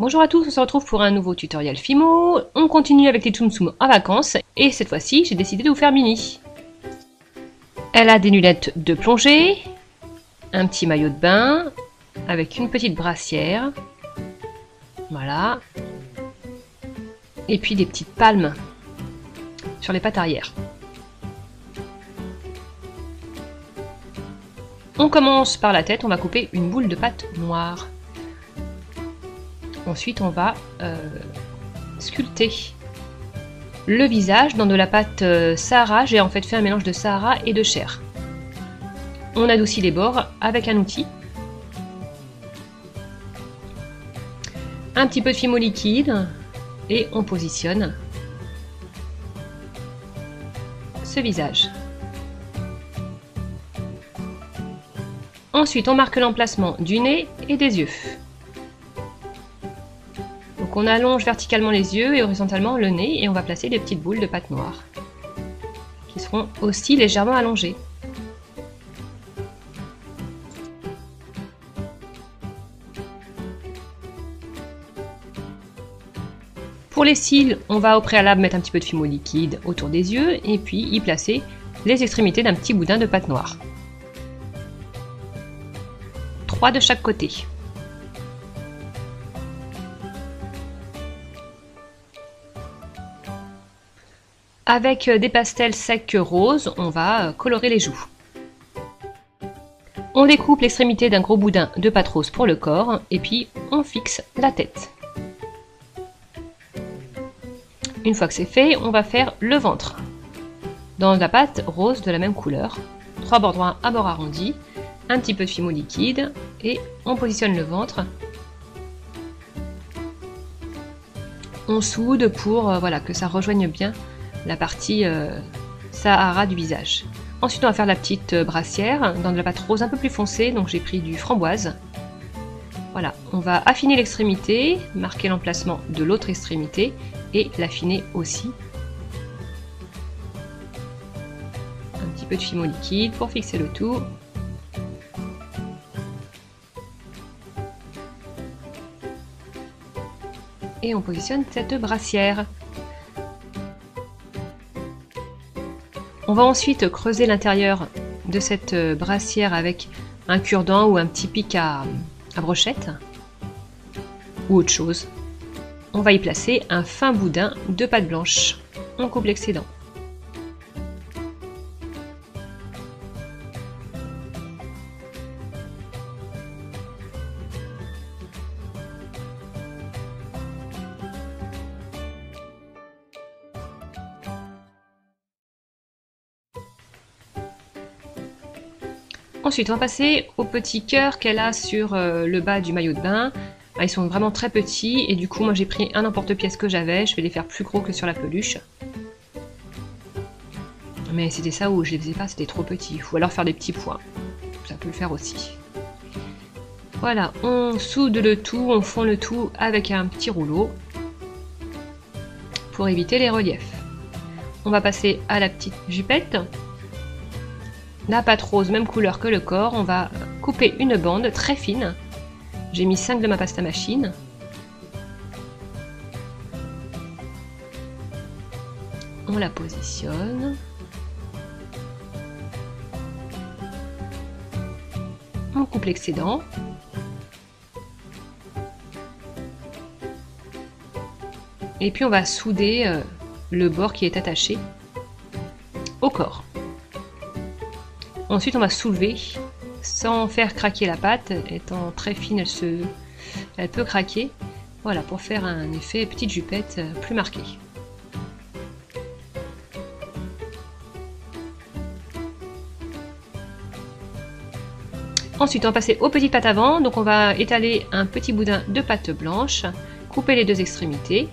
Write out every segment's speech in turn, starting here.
Bonjour à tous, on se retrouve pour un nouveau tutoriel Fimo. On continue avec les Tsum Tsum en vacances et cette fois-ci j'ai décidé de vous faire Mini. Elle a des lunettes de plongée, un petit maillot de bain avec une petite brassière, voilà, et puis des petites palmes sur les pattes arrière. On commence par la tête, on va couper une boule de pâte noire. Ensuite, on va sculpter le visage dans de la pâte Sahara. J'ai en fait fait un mélange de Sahara et de chair. On adoucit les bords avec un outil. Un petit peu de fimo liquide et on positionne ce visage. Ensuite, on marque l'emplacement du nez et des yeux. Donc on allonge verticalement les yeux et horizontalement le nez et on va placer des petites boules de pâte noire qui seront aussi légèrement allongées. Pour les cils, on va au préalable mettre un petit peu de fimo liquide autour des yeux et puis y placer les extrémités d'un petit boudin de pâte noire. 3 de chaque côté. Avec des pastels secs roses, on va colorer les joues. On découpe l'extrémité d'un gros boudin de pâte rose pour le corps et puis on fixe la tête. Une fois que c'est fait, on va faire le ventre. Dans la pâte rose de la même couleur, 3 bords droits à bords arrondis, un petit peu de fimo liquide et on positionne le ventre. On soude pour voilà, que ça rejoigne bien la partie Sahara du visage. Ensuite on va faire la petite brassière dans de la pâte rose un peu plus foncée, donc j'ai pris du framboise. Voilà, on va affiner l'extrémité, marquer l'emplacement de l'autre extrémité et l'affiner aussi. Un petit peu de fimo liquide pour fixer le tout. Et on positionne cette brassière. On va ensuite creuser l'intérieur de cette brassière avec un cure-dent ou un petit pic à brochette ou autre chose. On va y placer un fin boudin de pâte blanche. On coupe l'excédent. Ensuite, on va passer aux petits cœurs qu'elle a sur le bas du maillot de bain. Ils sont vraiment très petits et du coup, moi j'ai pris un emporte-pièce que j'avais. Je vais les faire plus gros que sur la peluche. Mais c'était ça où je les faisais pas, c'était trop petit. Ou alors faire des petits points. Ça peut le faire aussi. Voilà, on soude le tout, on fond le tout avec un petit rouleau pour éviter les reliefs. On va passer à la petite jupette. La pâte rose, même couleur que le corps, on va couper une bande très fine. J'ai mis 5 de ma pâte à machine. On la positionne. On coupe l'excédent. Et puis on va souder le bord qui est attaché au corps. Ensuite, on va soulever sans faire craquer la pâte. Étant très fine, elle peut craquer. Voilà, pour faire un effet petite jupette plus marqué. Ensuite, on va passer aux petites pattes avant. Donc, on va étaler un petit boudin de pâte blanche, couper les deux extrémités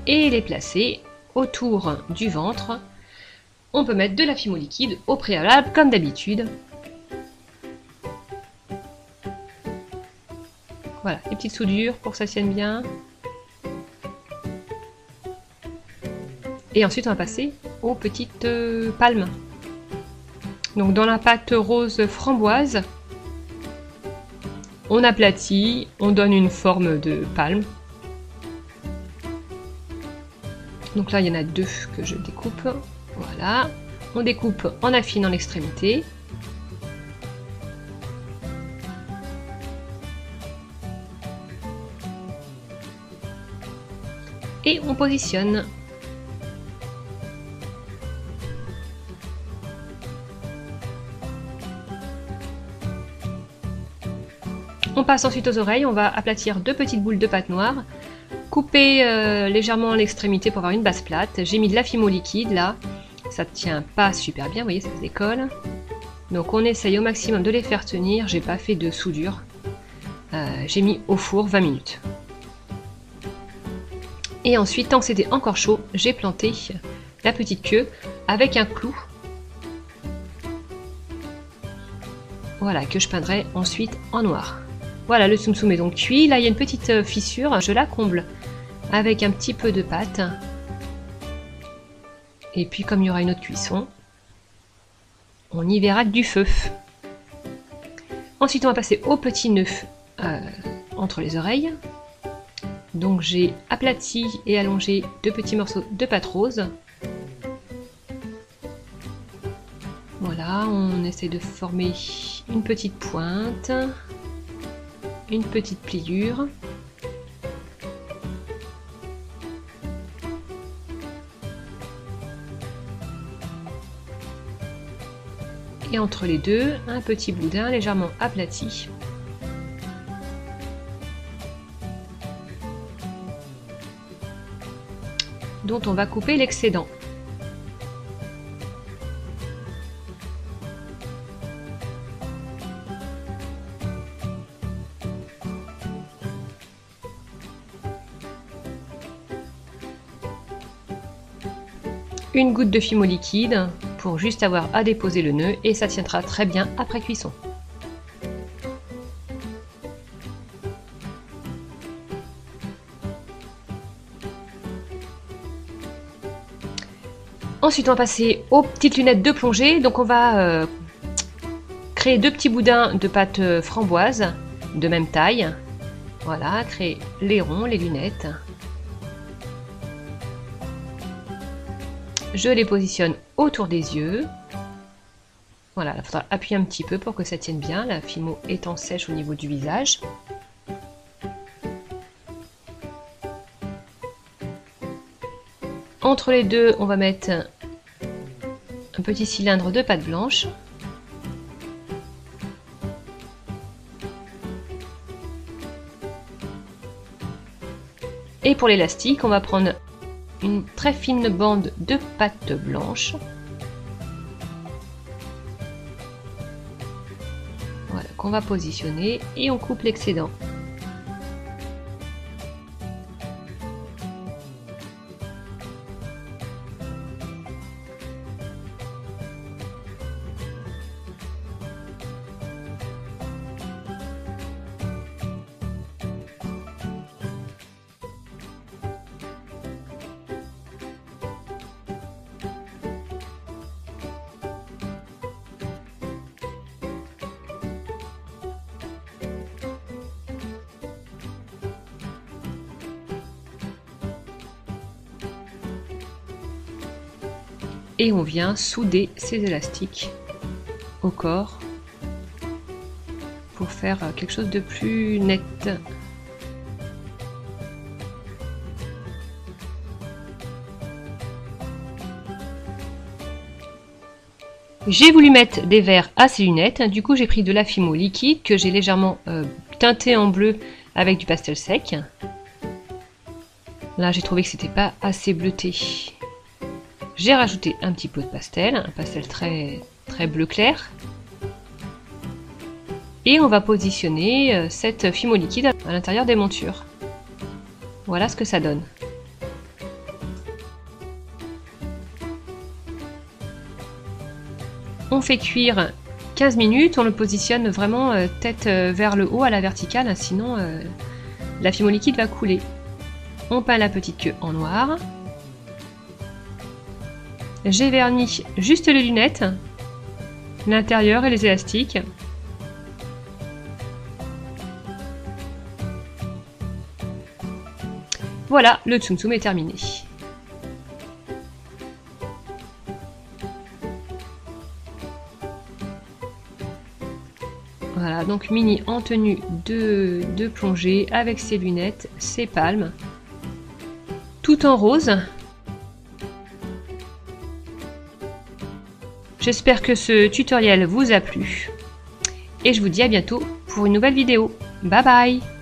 et les placer autour du ventre. On peut mettre de la fimo liquide au préalable, comme d'habitude. Voilà, les petites soudures pour que ça tienne bien. Et ensuite, on va passer aux petites palmes. Donc, dans la pâte rose framboise, On aplatit, on donne une forme de palme. Donc là, il y en a 2 que je découpe. Voilà. On découpe en affinant l'extrémité. Et on positionne. On passe ensuite aux oreilles, on va aplatir 2 petites boules de pâte noire, couper légèrement l'extrémité pour avoir une base plate. J'ai mis de la fimo liquide là, ça tient pas super bien, vous voyez, ça se décolle. Donc on essaye au maximum de les faire tenir, j'ai pas fait de soudure. J'ai mis au four 20 minutes. Et ensuite, tant que c'était encore chaud, j'ai planté la petite queue avec un clou. Voilà, que je peindrai ensuite en noir. Voilà, le tsum tsum est donc cuit. Là, il y a une petite fissure. Je la comble avec un petit peu de pâte. Et puis, comme il y aura une autre cuisson, on y verra que du feu. Ensuite, on va passer au petit nœud entre les oreilles. Donc, j'ai aplati et allongé 2 petits morceaux de pâte rose. Voilà, on essaie de former une petite pointe. Une petite pliure. Et entre les deux, un petit boudin légèrement aplati. Dont on va couper l'excédent. Une goutte de fimo liquide pour juste avoir à déposer le nœud et ça tiendra très bien après cuisson. Ensuite on va passer aux petites lunettes de plongée. Donc on va créer 2 petits boudins de pâte framboise de même taille. Voilà, créer les ronds, les lunettes. Je les positionne autour des yeux. Voilà, il faudra appuyer un petit peu pour que ça tienne bien, la fimo étant sèche au niveau du visage. Entre les deux, on va mettre un petit cylindre de pâte blanche. Et pour l'élastique, on va prendre une très fine bande de pâte blanche. Voilà, qu'on va positionner et on coupe l'excédent. Et on vient souder ces élastiques au corps pour faire quelque chose de plus net. J'ai voulu mettre des verres à ces lunettes, du coup j'ai pris de la fimo liquide que j'ai légèrement teinté en bleu avec du pastel sec. Là j'ai trouvé que c'était pas assez bleuté. J'ai rajouté un petit peu de pastel, un pastel très bleu clair. Et on va positionner cette fimo liquide à l'intérieur des montures. Voilà ce que ça donne. On fait cuire 15 minutes, on le positionne vraiment tête vers le haut à la verticale, sinon la fimo liquide va couler. On peint la petite queue en noir. J'ai verni juste les lunettes, l'intérieur et les élastiques. Voilà, le Tsum Tsum est terminé. Voilà, donc Minnie en tenue de plongée avec ses lunettes, ses palmes, tout en rose. J'espère que ce tutoriel vous a plu et je vous dis à bientôt pour une nouvelle vidéo. Bye bye!